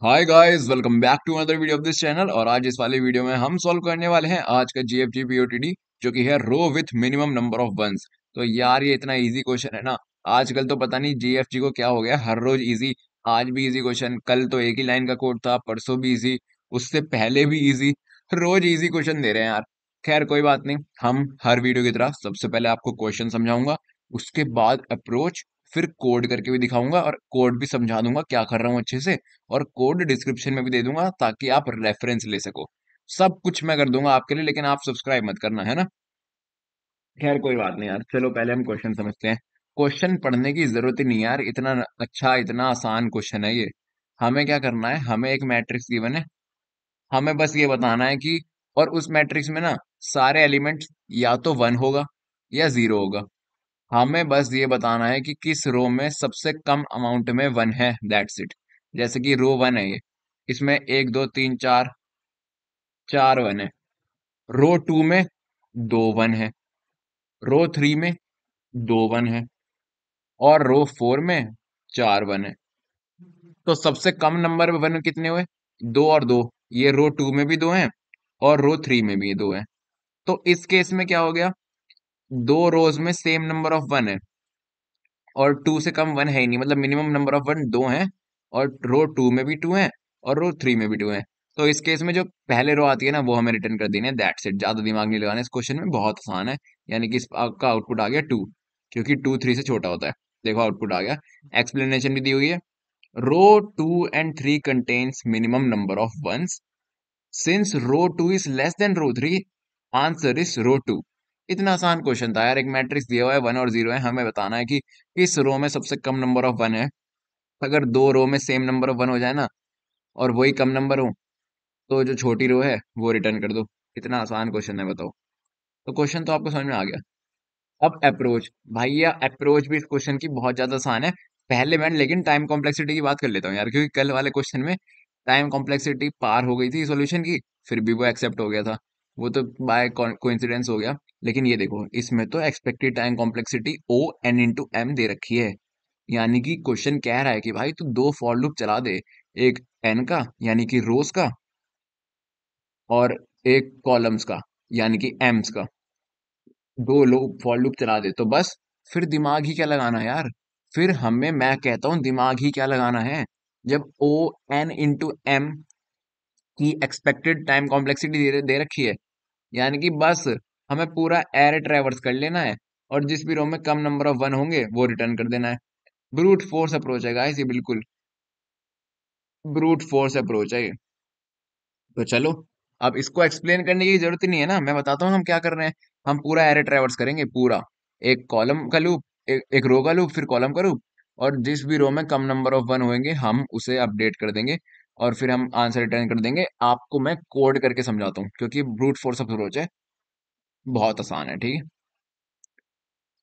Hi guys, welcome back to another video of this channel. और आज इस वाले वीडियो में हम सॉल्व करने वाले हैं आज का जीएफजी पीओटीडी, जो कि है row with minimum number of ones. तो यार ये इतना इजी क्वेश्चन है ना। आजकल तो पता नहीं जीएफजी को क्या हो गया, हर रोज इजी। आज भी इजी क्वेश्चन, कल तो एक ही लाइन का कोड था, परसों भी इजी, उससे पहले भी इजी। रोज इजी क्वेश्चन दे रहे हैं यार। खैर कोई बात नहीं, हम हर वीडियो की तरह सबसे पहले आपको क्वेश्चन समझाऊंगा, उसके बाद अप्रोच, फिर कोड करके भी दिखाऊंगा और कोड भी समझा दूंगा क्या कर रहा हूँ अच्छे से। और कोड डिस्क्रिप्शन में भी दे दूंगा ताकि आप रेफरेंस ले सको। सब कुछ मैं कर दूंगा आपके लिए, लेकिन आप सब्सक्राइब मत करना, है ना। खैर कोई बात नहीं यार, चलो पहले हम क्वेश्चन समझते हैं। क्वेश्चन पढ़ने की जरूरत ही नहीं यार, इतना अच्छा इतना आसान क्वेश्चन है ये। हमें क्या करना है, हमें एक मैट्रिक्स गिवन है, हमें बस ये बताना है कि, और उस मैट्रिक्स में ना सारे एलिमेंट्स या तो वन होगा या जीरो होगा। हमें बस ये बताना है कि किस रो में सबसे कम अमाउंट में वन है, दैट्स इट। जैसे कि रो वन है ये, इसमें एक दो तीन चार, चार वन है। रो टू में दो वन है, रो थ्री में दो वन है, और रो फोर में चार वन है। तो सबसे कम नंबर में वन कितने हुए? दो और दो। ये रो टू में भी दो हैं और रो थ्री में भी दो हैं। तो इस केस में क्या हो गया, दो रोज में सेम नंबर ऑफ वन है और टू से कम वन है ही नहीं, मतलब मिनिमम नंबर ऑफ वन दो हैं। और रो टू में भी टू हैं और रो थ्री में भी टू हैं। तो इस केस में जो पहले रो आती है ना, वो हमें रिटर्न कर देनी है, दैट्स इट। ज्यादा दिमाग नहीं लगाना इस क्वेश्चन में, बहुत आसान है। यानी कि आपका आउटपुट आ गया टू, क्योंकि टू थ्री से छोटा होता है। देखो आउटपुट आ गया। एक्सप्लेनेशन भी दी हुई है। Row two and three contains minimum number of ones, since row two is less than row three, answer is row two. इतना आसान क्वेश्चन था यार। एक मैट्रिक्स दिया हुआ है, वन और जीरो है, हमें बताना है कि इस रो में सबसे कम नंबर ऑफ वन है। अगर दो रो में सेम नंबर ऑफ वन हो जाए ना, और वही कम नंबर हो, तो जो छोटी रो है वो रिटर्न कर दो। इतना आसान क्वेश्चन है, बताओ। तो क्वेश्चन तो आपको समझ में आ गया। अब अप्रोच, भैया अप्रोच भी इस क्वेश्चन की बहुत ज्यादा आसान है। पहले मैं लेकिन टाइम कॉम्प्लेक्सिटी की बात कर लेता हूँ यार, क्योंकि कल वाले क्वेश्चन में टाइम कॉम्प्लेक्सिटी पार हो गई थी सॉल्यूशन की, फिर भी वो एक्सेप्ट हो गया था। वो तो बाय कोइंसिडेंस हो गया। लेकिन ये देखो, इसमें तो expected time complexity O N into M दे रखी है। यानी कि क्वेश्चन कह रहा है कि भाई तू दो फॉर लूप चला दे, एक एन का यानी कि रोज का, और एक कॉलम्स का यानी कि एम्स का। दो लूप फॉर लूप चला दे तो बस, फिर दिमाग ही क्या लगाना है यार। फिर हमें, मैं कहता हूँ दिमाग ही क्या लगाना है। जब ओ एन इंटू एम की एक्सपेक्टेड टाइम कॉम्प्लेक्सिटी दे रखी है, यानी कि बस हमें पूरा एरे ट्रेवर्स कर लेना है, और जिस भी रो में कम नंबर ऑफ वन होंगे वो रिटर्न कर देना है। ब्रूट फोर्स अप्रोच है गाइस ये, बिल्कुल ब्रूट फोर्स अप्रोच है ये। तो चलो, अब इसको एक्सप्लेन करने की जरूरत ही नहीं है ना, मैं बताता हूँ हम क्या कर रहे हैं। हम पूरा एरे ट्रैवर्स करेंगे, पूरा एक कॉलम का लूप, एक रो का लूप, फिर कॉलम का लूप, और जिस भी रो में कम नंबर ऑफ वन होंगे हम उसे अपडेट कर देंगे, और फिर हम आंसर रिटर्न कर देंगे। आपको मैं कोड करके समझाता हूँ, क्योंकि ब्रूट फोर्स अप्रोच है, बहुत आसान है, ठीक है।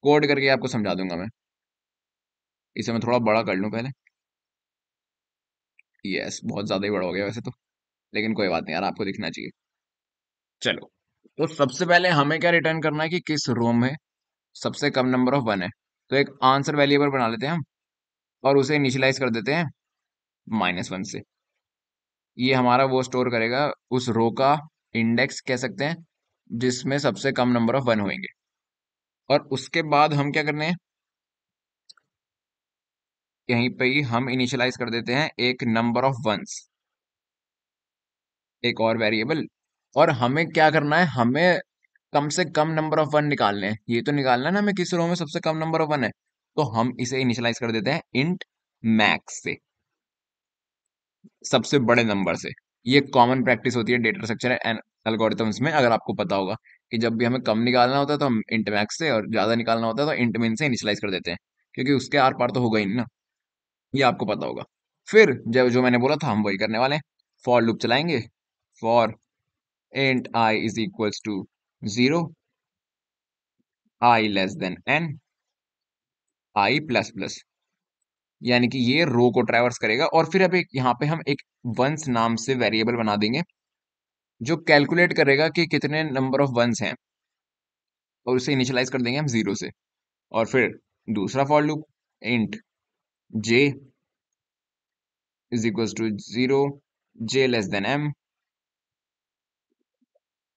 कोड करके आपको समझा दूंगा मैं। इसे मैं थोड़ा बड़ा कर लूँ पहले। यस, बहुत ज्यादा ही बड़ा हो गया वैसे तो, लेकिन कोई बात नहीं यार, आपको दिखना चाहिए। चलो, तो सबसे पहले हमें क्या रिटर्न करना है कि किस रो में सबसे कम नंबर ऑफ वन है। तो एक आंसर वेरिएबल बना लेते हैं हम, और उसे इनिशियलाइज कर देते हैं -1 से। ये हमारा वो स्टोर करेगा, उस रो का इंडेक्स कह सकते हैं, जिसमें सबसे कम नंबर ऑफ वन होंगे। और उसके बाद हम क्या करने हैं, यहीं पे ही हम इनिशियलाइज कर देते हैं एक नंबर ऑफ वंस, एक और वेरिएबल। और हमें क्या करना है, हमें कम से कम नंबर ऑफ वन निकालने हैं। ये तो निकालना है ना हमें किस रो में सबसे कम नंबर ऑफ वन है। तो हम इसे इनिशियलाइज कर देते हैं इंट मैक्स से, सबसे बड़े नंबर से। ये कॉमन प्रैक्टिस होती है डेटा स्ट्रक्चर एंड एल्गोरिथम्स में, अगर आपको पता होगा कि जब भी हमें कम निकालना होता है तो हम इंट मैक्स से, और ज्यादा निकालना होता है तो इंट मिन से इनिशियलाइज कर देते हैं, क्योंकि उसके आर पार तो होगा ही नहीं ना। ये आपको पता होगा। फिर जब जो मैंने बोला था हम वही करने वाले हैं, फॉर लूप चलाएंगे। For int i is equals to zero, i less than n, i plus plus. यानी कि ये रो को ट्रैवर्स करेगा, और फिर अब एक यहाँ पे हम एक वंस नाम से वेरिएबल बना देंगे, जो कैलकुलेट करेगा कि कितने नंबर ऑफ वंस हैं, और उसे इनिशियलाइज कर देंगे हम जीरो से। और फिर दूसरा for loop, int j, is equal to 0, j less than m,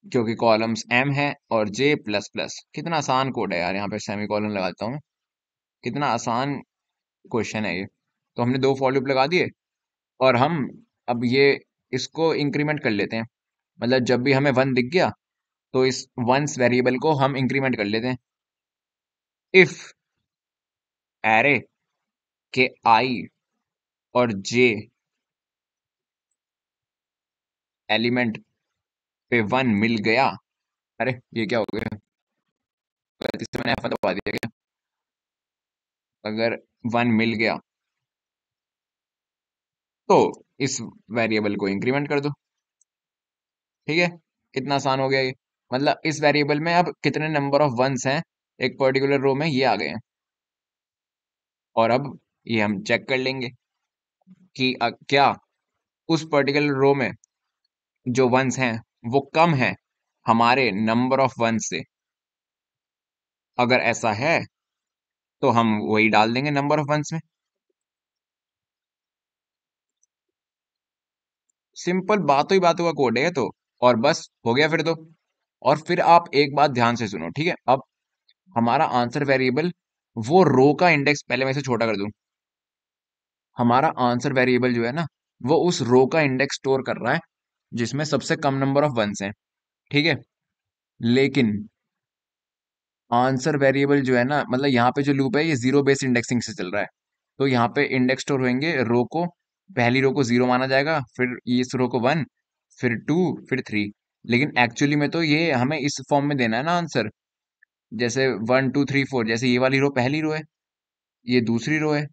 क्योंकि कॉलम्स एम है, और जे प्लस प्लस। कितना आसान कोड है यार, यहाँ पे सेमीकोलन लगाता हूँ मैं। कितना आसान क्वेश्चन है ये। तो हमने दो फॉर लूप लगा दिए, और हम अब ये इसको इंक्रीमेंट कर लेते हैं। मतलब जब भी हमें वन दिख गया तो इस वंस वेरिएबल को हम इंक्रीमेंट कर लेते हैं। इफ एरे के आई और जे एलिमेंट पे वन मिल गया। अरे ये क्या हो गया, गलती से मैंने F दबा दिया क्या? अगर वन मिल गया तो इस वेरिएबल को इंक्रीमेंट कर दो। ठीक है, कितना आसान हो गया ये। मतलब इस वेरिएबल में अब कितने नंबर ऑफ वंस हैं एक पर्टिकुलर रो में, ये आ गए हैं। और अब ये हम चेक कर लेंगे कि क्या उस पर्टिकुलर रो में जो वंस हैं वो कम है हमारे नंबर ऑफ वंस से। अगर ऐसा है तो हम वही डाल देंगे नंबर ऑफ वंस में। सिंपल, बातों ही बातों का कोड है ये तो। और बस हो गया फिर तो। और फिर आप एक बात ध्यान से सुनो, ठीक है। अब हमारा आंसर वेरिएबल, वो रो का इंडेक्स, पहले मैं इसे छोटा कर दूं। हमारा आंसर वेरिएबल जो है ना, वो उस रो का इंडेक्स स्टोर कर रहा है जिसमें सबसे कम नंबर ऑफ वंस हैं। ठीक है, लेकिन आंसर वेरिएबल जो है ना, मतलब यहाँ पे जो लूप है ये जीरो बेस्ड इंडेक्सिंग से चल रहा है। तो यहाँ पे इंडेक्स स्टोर होंगे रो को। पहली रो को जीरो माना जाएगा, फिर इस रो को वन, फिर टू, फिर थ्री। लेकिन एक्चुअली में तो ये हमें इस फॉर्म में देना है ना आंसर। जैसे वन टू थ्री फोर, जैसे ये वाली रो पहली रो है, ये दूसरी रो है,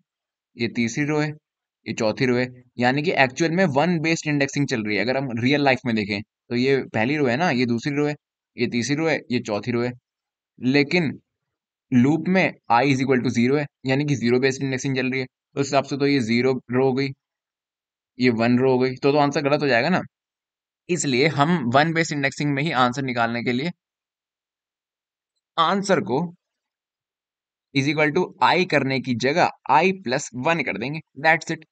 ये तीसरी रो है, ये चौथी रो है। यानी कि एक्चुअल में वन बेस्ड इंडेक्सिंग चल रही है। अगर हम रियल लाइफ में देखें तो ये पहली रो है ना, ये दूसरी रो है, ये तीसरी रो है, ये चौथी रो है। लेकिन लूप में I is equal to zero है, यानी कि जीरो बेस्ड इंडेक्सिंग चल रही है। तो उस हिसाब से तो ये जीरो रो हो गई, ये वन रो हो गई, तो आंसर गलत हो जाएगा ना। इसलिए हम वन बेस्ड इंडेक्सिंग में ही आंसर निकालने के लिए आंसर को इज इक्वल टू आई करने की जगह आई प्लस वन कर देंगे। That's it.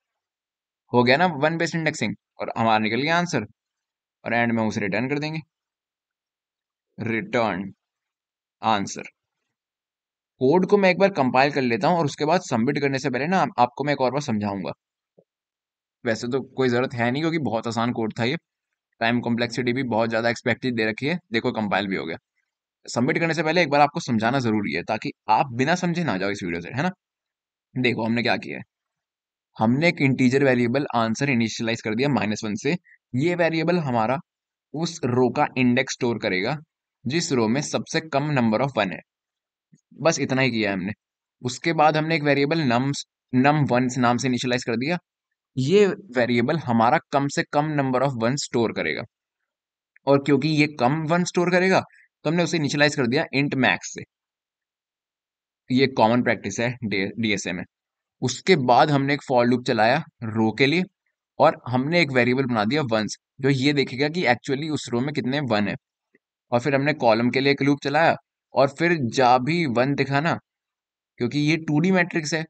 हो गया ना वन बेस्ड इंडेक्सिंग, और हमारा निकल गया आंसर। और एंड में उसे रिटर्न कर देंगे, रिटर्न आंसर। कोड को मैं एक बार कंपाइल कर लेता हूँ, और उसके बाद सबमिट करने से पहले ना आपको मैं एक और बार समझाऊंगा। वैसे तो कोई जरूरत है नहीं, क्योंकि बहुत आसान कोड था ये। टाइम कॉम्प्लेक्सिटी भी बहुत ज्यादा एक्सपेक्टेड दे रखी है। देखो कंपाइल भी हो गया। सबमिट करने से पहले एक बार आपको समझाना जरूरी है, ताकि आप बिना समझे ना जाओ इस वीडियो से, है ना। देखो हमने क्या किया है। हमने एक इंटीजर वेरिएबल आंसर इनिशियलाइज कर दिया -1 से। ये वेरिएबल हमारा उस रो का इंडेक्स स्टोर करेगा जिस रो में सबसे कम नंबर ऑफ वन है। बस इतना ही किया है हमने। उसके बाद हमने एक वेरिएबल नम वन नाम से इनिशियलाइज कर दिया। ये वेरिएबल हमारा कम से कम नंबर ऑफ वन स्टोर करेगा। और क्योंकि ये कम वन स्टोर करेगा, तो हमने उसे इनिशियलाइज कर दिया इंट मैक्स से। ये कॉमन प्रैक्टिस है डीएसए में। उसके बाद हमने एक फॉर लूप चलाया रो के लिए, और हमने एक वेरिएबल बना दिया वंस, जो ये देखेगा कि एक्चुअली उस रो में कितने वन है। और फिर हमने कॉलम के लिए एक लूप चलाया, और फिर जब भी वन दिखा ना, क्योंकि ये 2D मैट्रिक्स है,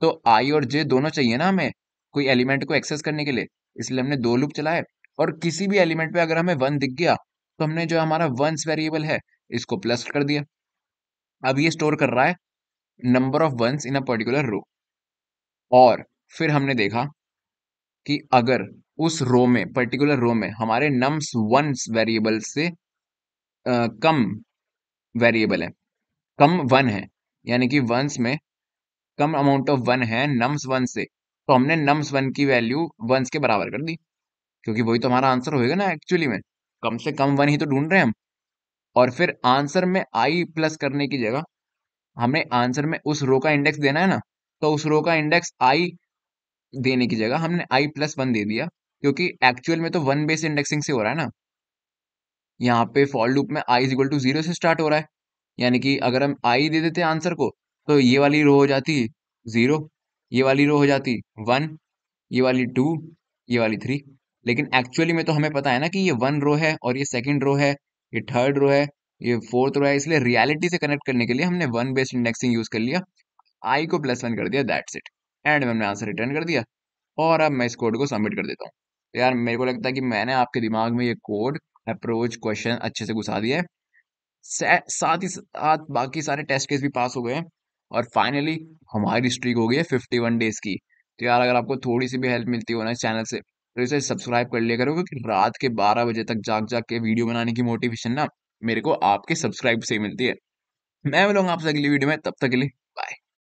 तो आई और जे दोनों चाहिए ना हमें कोई एलिमेंट को एक्सेस करने के लिए। इसलिए हमने दो लूप चलाए, और किसी भी एलिमेंट पे अगर हमें वन दिख गया, तो हमने जो हमारा वंस वेरिएबल है इसको प्लस कर दिया। अब ये स्टोर कर रहा है number of ones in a particular row. और फिर हमने देखा कि अगर उस रो में, पर्टिकुलर रो में, हमारे नम्स वंस वेरिएबल से कम वेरिएबल है, कम वन है, यानी कि वंस में कम अमाउंट ऑफ वन है नम्स वन से, तो हमने नम्स वन की वैल्यू वंस के बराबर कर दी। क्योंकि वही तो हमारा आंसर होएगा ना एक्चुअली में। कम से कम वन ही तो ढूंढ रहे हैं हम। और फिर आंसर में आई प्लस करने की जगह हमें आंसर में उस रो का इंडेक्स देना है ना, तो उस रो का इंडेक्स आई देने की जगह हमने आई प्लस वन दे दिया। क्योंकि एक्चुअल में तो वन बेस इंडेक्सिंग से हो रहा है ना। यहाँ पे फॉर लूप में I is equal to zero से स्टार्ट हो रहा है। यानी कि अगर हम आई दे देते आंसर को, तो ये वाली रो हो जाती जीरो, ये वाली रो हो जाती वन, ये वाली टू, ये वाली थ्री। लेकिन एक्चुअली में तो हमें पता है ना कि ये वन रो है, और ये सेकंड रो है, ये थर्ड रो है, ये फोर्थ रो है। इसलिए रियलिटी से कनेक्ट करने के लिए हमने वन बेस्ड इंडेक्सिंग यूज कर लिया, आई को प्लस वन कर दिया, दैट्स इट। एंड में हमने आंसर रिटर्न कर दिया। और अब मैं इस कोड को सबमिट कर देता हूँ। तो यार मेरे को लगता है कि मैंने आपके दिमाग में ये कोड, अप्रोच, क्वेश्चन अच्छे से घुसा दिया है। साथ ही साथ बाकी सारे टेस्ट केस भी पास हो गए हैं। और फाइनली हमारी स्ट्रीक हो गई है 51 डेज की। तो यार अगर आपको थोड़ी सी भी हेल्प मिलती हो ना इस चैनल से, तो इसे सब्सक्राइब कर लिया करो, क्योंकि रात के 12 बजे तक जाग जाग के वीडियो बनाने की मोटिवेशन ना मेरे को आपके सब्सक्राइब से ही मिलती है। मैं मिलूंगा आपसे अगली वीडियो में, तब तक के लिए बाय।